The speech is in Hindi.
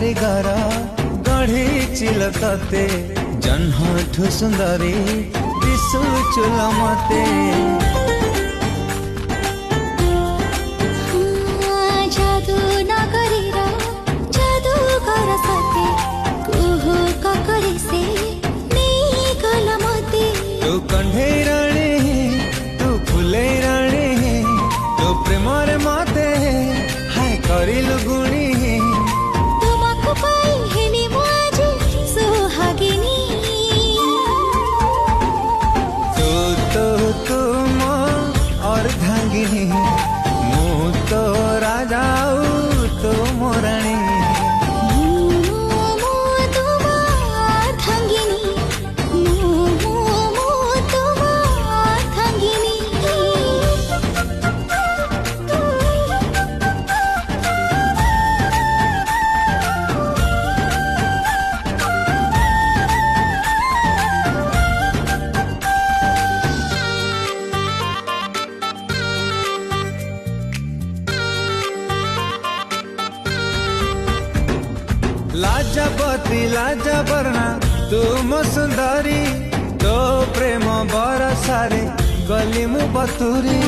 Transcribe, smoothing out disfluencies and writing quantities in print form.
कारीगर गढ़ी चिल तते जन्हठु सुंदरी दिशु चुल मते जादू नगरीर जादूगर सते कुहू ककरी से नहीं गल मते तू कंढेई राणी तू फुलेई राणी तू प्रेमरे मते हाय करिलु गुणी तुमको पाई हेली मुझे सुहागिनी तू तो तुम अर्धांगिनी मु तो राजा तो मोराणी लाजपति लाजवर्णा तुम सुंदरी तो प्रेम बरसारे गली मु बतुरी